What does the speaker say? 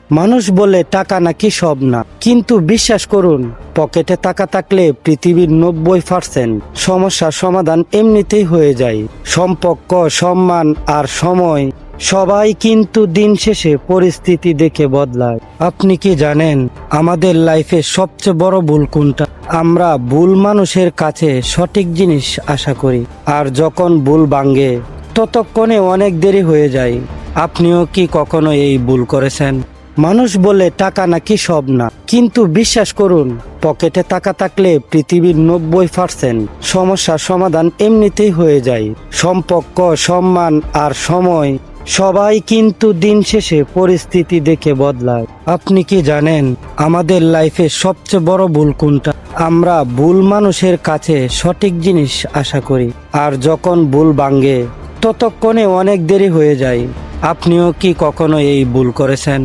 মানুষ বলে টাকা নাকি সব না, কিন্তু বিশ্বাস করুন, পকেটে টাকা থাকলে পৃথিবীর 90% সমস্যার সমাধান এমনিতেই হয়ে যায়। সম্পর্ক, সম্মান আর সময় সবাই কিন্তু দিন শেষে পরিস্থিতি দেখে বদলায়। আপনি কি জানেন আমাদের লাইফে সবচেয়ে বড় ভুল কোনটা? আমরা ভুল মানুষের কাছে সঠিক জিনিস আশা করি, আর যখন ভুল ভাঙে ততক্ষণে অনেক দেরি হয়ে যায়। আপনিও কি কখনো এই ভুল করেছেন? মানুষ বলে টাকা নাকি সব না, কিন্তু বিশ্বাস করুন, পকেটে টাকা থাকলে পৃথিবীর 90% সমস্যার সমাধান এমনিতেই হয়ে যায়। সম্পর্ক, সম্মান আর সময় সবাই কিন্তু দিন শেষে পরিস্থিতি দেখে বদলায়। আপনি কি জানেন আমাদের লাইফে সবচেয়ে বড় ভুল কোনটা? আমরা ভুল মানুষের কাছে সঠিক জিনিস আশা করি, আর যখন ভুল ভাঙে ততক্ষণে অনেক দেরি হয়ে যায়। আপনিও কি কখনো এই ভুল করেছেন?